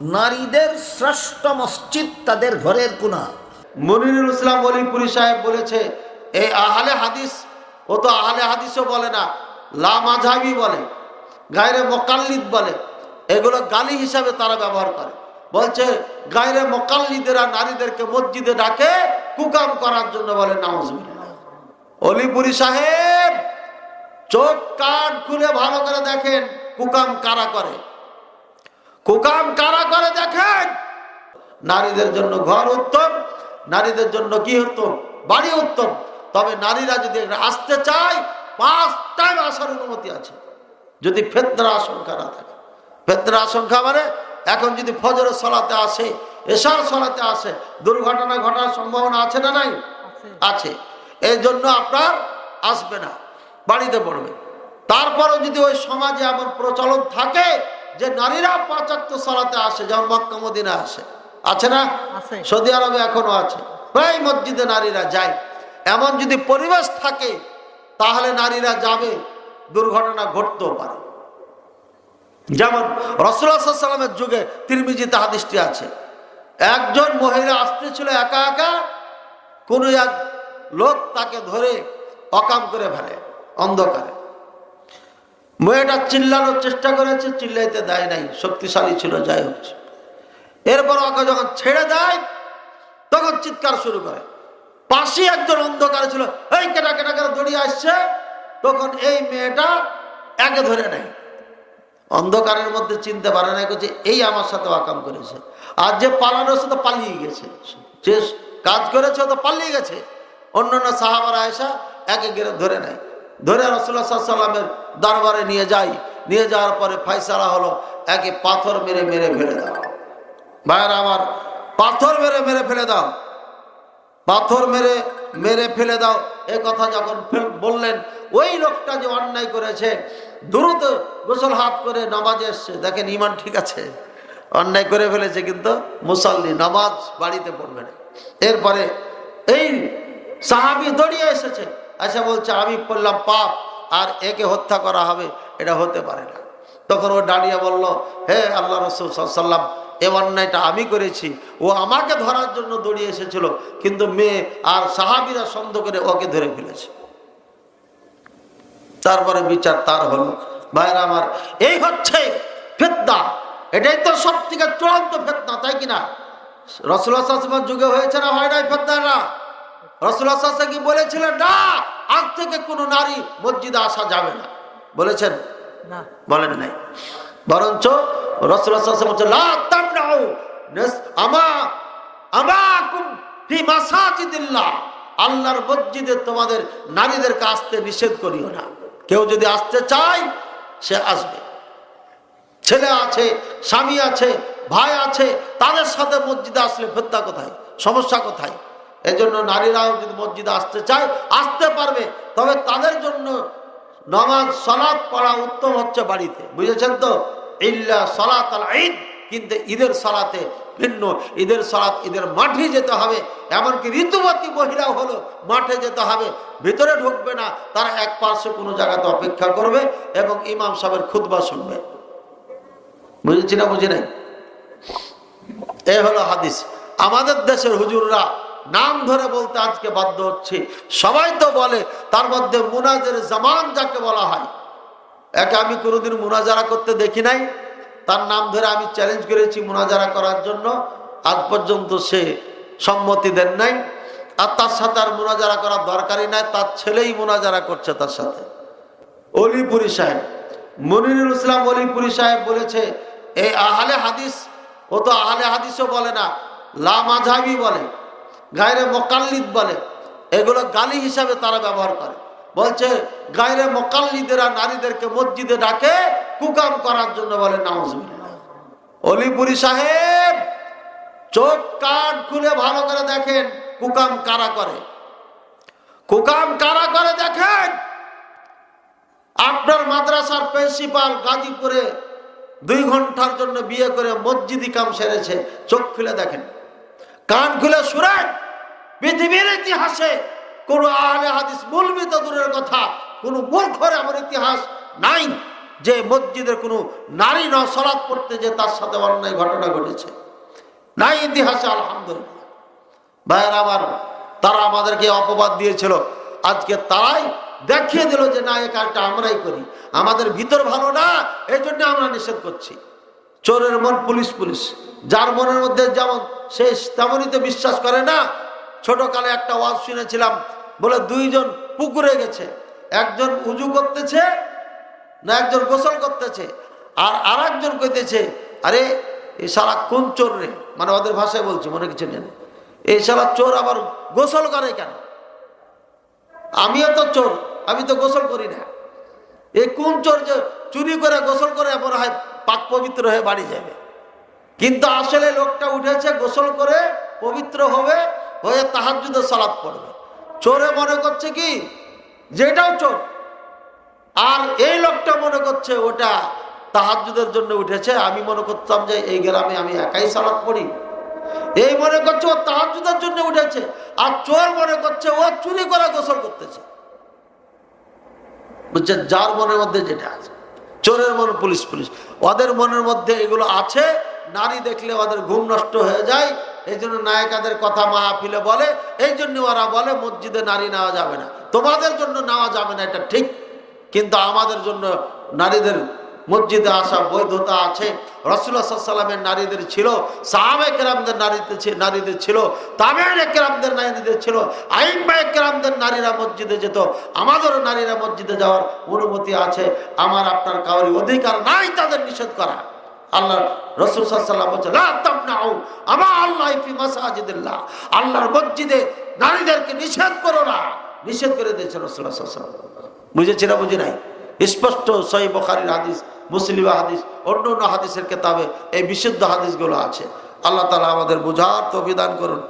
নারীদের শ্রেষ্ঠ মসজিদ তাদের ঘরের কোণা। মনিরুল ইসলাম অলিপুরি সাহেব বলেছে এই আহলে হাদিস, ও তো আহলে হাদিসও বলে না, লা মাযহাবি বলে, গায়রে মুকাল্লিদ বলে, এগুলো গালি হিসাবে তারা ব্যবহার করে। বলছে গায়রে মুকাল্লিদেরা নারীদেরকে মসজিদে ডাকে কুকাম করার জন্য, বলে নাউজুবিল্লাহ। অলিপুরি সাহেব চোখ কান খুলে ভালো করে দেখেন কুকাম কারা করে, কুকাম কারা করে দেখেন। নারীদের জন্য ঘর উত্তম, নারীদের জন্য কি উত্তম? বাড়ি উত্তম। তবে নারীরা যদি আসতে চায় 5 টাইম আসার অনুমতি আছে, যদি ফিতনার আশঙ্কা না থাকে। ফিতনার আশঙ্কা মানে এখন যদি ফজরের সালাতে আসে, এশার সালাতে আসে, দুর্ঘটনা ঘটার সম্ভাবনা আছে না নাই? আছে। এই জন্য আপনার আসবে না, বাড়িতে পড়বে। তারপরও যদি ওই সমাজে এমন প্রচলন থাকে যে নারীরা 5 ওয়াক্ত সালাতে আসে, যেমন মক্কা মদিনা আসে, আছে না? সৌদি আরবে এখনো আছে, প্রায় মসজিদে নারীরা যায়। এমন যদি পরিবেশ থাকে তাহলে নারীরা যাবে, দুর্ঘটনা ঘটতেও পারে। যেমন রাসূলুল্লাহ সাল্লাল্লাহু আলাইহি ওয়াসাল্লামের যুগে তিরমিজিতে হাদিসটি আছে, একজন মহিলা আসতেছিল একা একা, কোন এক লোক তাকে ধরে অকাম করে ফেলে অন্ধকারে। মেয়েটা চিল্লানোর চেষ্টা করেছে, চিল্লাইতে দেয় নাই, শক্তিশালী ছিল, যাই হচ্ছে। এরপর ওকে যখন ছেড়ে দেয় তখন চিৎকার শুরু করে। পাশে একজন অন্ধকারে ছিল, এই কেটা কেটা কেটা দড়িয়ে আসছে। তখন এই মেয়েটা একে ধরে নেয়, অন্ধকারের মধ্যে চিনতে পারে না, যে এই আমার সাথে ওয়াকাম করেছে। আর যে পালানোর সাথে পালিয়ে গেছে, যে কাজ করেছে ও তো পালিয়ে গেছে। অন্যান্য সাহাবারা এসে একে গেলে ধরে নেয়, ধরে রাসূলুল্লাহ সাল্লাল্লাহু আলাইহি ওয়াসাল্লামের দরবারে নিয়ে যায়। নিয়ে যাওয়ার পরে ফয়সালা হলো একে পাথর মেরে মেরে ফেলে দাও। ভাইরা আমার, পাথর মেরে মেরে ফেলে দাও, পাথর মেরে মেরে ফেলে দাও। এ কথা যখন বললেন, ওই লোকটা যে অন্যায় করেছে দ্রুত গোসল হাত করে নামাজে এসছে। দেখেন ইমান ঠিক আছে, অন্যায় করে ফেলেছে কিন্তু মুসাল্লি, নামাজ বাড়িতে পড়বে না। এরপরে এই সাহাবী দৌড়িয়ে এসেছে, আচ্ছা বলছে আমি পড়লাম পাপ আর একে হত্যা করা হবে, এটা হতে পারে না। তখন ও দাঁড়িয়ে বলল, হে আল্লাহ রাসূল সাল্লাল্লাহু আলাইহি ওয়াসাল্লাম, এ অন্যায়টা আমি করেছি। ও আমাকে ধরার জন্য দৌড়িয়ে এসেছিল, কিন্তু মেয়ে আর সাহাবীরা সন্দেহ করে ওকে ধরে ফেলেছে। তারপরে বিচার তার হলো। ভাইরা আমার, এই হচ্ছে ফিতনা, এটাই তো সব থেকে চূড়ান্ত ফিতনা, তাই কিনা? রাসূলুল্লাহ সাল্লাল্লাহু আলাইহি ওয়াসাল্লামের যুগে হয়েছে না হয় নাই ফিতনা? রাসূলুল্লাহ সাল্লাল্লাহু আলাইহি ওয়াসাল্লাম কি বলেছিলেন না আজ থেকে কোনো নারী মসজিদে আসা যাবে না? বলেছেন না? বলেন নাই। বরঞ্চ রাসূলুল্লাহ সাল্লাল্লাহু আলাইহি ওয়াসাল্লাম বলেছেন লা তামনাউ আমাকুম ফি মাসাজিদিল্লাহ, আল্লাহর মসজিদে তোমাদের নারীদেরকে আসতে নিষেধ করিও না। কেউ যদি আসতে চায় সে আসবে, ছেলে আছে, স্বামী আছে, ভাই আছে, তাদের সাথে মসজিদে আসলে ফিতনা কোথায়, সমস্যা কোথায়? এজন্য নারীরাও যদি মসজিদে আসতে চায় আসতে পারবে, তবে তাদের জন্য নামাজ সালাত পড়া উত্তম হচ্ছে বাড়িতে, বুঝেছেন তো? ইল্লা সালাতাল ঈদ, কিন্তু ঈদের সালাতে ভিন্ন। ঈদের সালাত ঈদের মাঠে যেতে হবে, এমনকি ঋতুবতী মহিলাও হলো মাঠে যেতে হবে, ভিতরে ঢুকবে না। তারা এক পার্শ্বে কোনো জায়গাতে অপেক্ষা করবে এবং ইমাম সাহেবের খুতবা শুনবে। বুঝেছি না বুঝি নাই? এ হলো হাদিস। আমাদের দেশের হুজুররা নাম ধরে বলতে আজকে বাধ্য হচ্ছে, সবাই তো বলে, তার মধ্যে মুনাজের জামান যাকে বলা হয়, একে আমি কোনোদিন মুনাজারা করতে দেখি নাই। তার নাম ধরে আমি চ্যালেঞ্জ করেছি মুনাজারা করার জন্য, আজ পর্যন্ত সে সম্মতি দেন নাই। আর তার সাথে আর মুনাজারা করার দরকারই নাই, তার ছেলেই মুনাজারা করছে তার সাথে। অলিপুরি সাহেব, মনিরুল ইসলাম অলিপুরি সাহেব বলেছে এই আহলে হাদিস, ও তো আহলে হাদিসও বলে না, লা মাযহাবি বলে, গায়রে মুকাল্লিদ বলে, এগুলো গালি হিসাবে তারা ব্যবহার করে। বলছে গায়রে মুকাল্লিদেরা নারীদেরকে মসজিদে ডাকে কুকাম করার জন্য, বলে নাউজুবিল্লাহ। অলিপুরি সাহেব চোখ কান খুলে ভালো করে দেখেন কুকাম কারা করে, কুকাম কারা করে দেখেন। আপনার মাদ্রাসার প্রিন্সিপাল গাজীপুরে 2 ঘন্টার জন্য বিয়ে করে মসজিদি কাম সেরেছে, চোখ খুলে দেখেন, কান খুলে শুনেন। পৃথিবীর ইতিহাসে কোন আহলে হাদিস, মৌলবি তো দূরের কথা, কোন মূর্খের এমন ইতিহাস নাই যে মসজিদের কোনো নারী সালাত পড়তে যে তার সাথে অন্যায় ঘটনা ঘটেছে, নাই ইতিহাসে। আলহামদুলিল্লাহ ভাইয়ের আমার, তারা আমাদেরকে অপবাদ দিয়েছিল, আজকে তারাই দেখিয়ে দিল যে না, এই কাজটা আমরাই করি, আমাদের ভিতর ভালো না, এই জন্য আমরা নিষেধ করছি। চোরের মন পুলিশ পুলিশ, যার মনের মধ্যে যেমন সে তেমনই তো বিশ্বাস করে না। ছোটকালে একটা ওয়াজ শুনেছিলাম, বলে দুইজন পুকুরে গেছে, একজন উজু করতেছে না একজন গোসল করতেছে, আর আরেকজন কইতেছে আরে এই শালা কোন চোর রে, মানে ওদের ভাষায় বলছে, মনে কিছু নেই, এই শালা চোর আবার গোসল করে কেন? আমিও তো চোর, আমি তো গোসল করি না। এই কোন চোর যে চুরি করে গোসল করে মনে হয় পাক পবিত্র হয়ে বাড়ি যাবে, কিন্তু আসলে লোকটা উঠেছে গোসল করে পবিত্র হবে, হয়ে তাহাজ্জুদের সালাত পড়বে। চোরে মনে করছে কি যেটাও চোর, আর এই লোকটা মনে করছে ওটা তাহাজ্জুদের জন্য উঠেছে। আমি মনে করতাম যে এই গ্রামে আমি একাই সালাত পড়ি, এই মনে করছে ও তাহাজ্জুদের জন্য উঠেছে, আর চোর মনে করছে ও চুরি করে গোসল করতেছে। বুঝছেন, যার মনের মধ্যে যেটা আছে, চোরের মন পুলিশ পুলিশ, ওদের মনের মধ্যে এগুলো আছে। নারী দেখলে ওদের ঘুম নষ্ট হয়ে যায়, এই জন্য নায়িকাদের কথা মাহফিলে বলে, এই জন্য ওরা বলে মসজিদে নারী নেওয়া যাবে না। তোমাদের জন্য নেওয়া যাবে না এটা ঠিক, কিন্তু আমাদের জন্য নারীদের মসজিদে আসা বৈধতা আছে। রাসূলুল্লাহ সাল্লাল্লাহু আলাইহি ওয়াসাল্লামের নারীদের ছিল, সাহাবায়ে কেরামদের নারীদের ছিল, তাবেঈনে কেরামদের নারীদের ছিল, আইম্মায়ে কেরামদের নারীরা মসজিদে যেত। আমাদেরও নারীরা মসজিদে যাওয়ার অনুমতি আছে। আমার আপনার কারোর অধিকার নাই তাদের নিষেধ করা। আল্লাহ রাসূল সাল্লাল্লাহু আলাইহি ওয়াসাল্লাম বলেছেন, লা তামনাউ আমা আল্লাহি ফি মাসাজিদিল্লাহ, আল্লাহর মসজিদে নারীদেরকে নিষেধ করো না, নিষেধ করে দিয়েছেন রাসূলুল্লাহ সাল্লাল্লাহু আলাইহি ওয়াসাল্লাম। বুঝেছি না বুঝি নাই? স্পষ্ট সহিহ বুখারীর হাদিস, মুসলিম হাদিস, অন্য অন্য হাদিসের কিতাবে এই বিশুদ্ধ হাদিসগুলো আছে। আল্লাহ তাআলা আমাদের বুঝার তৌফিক দান করুন।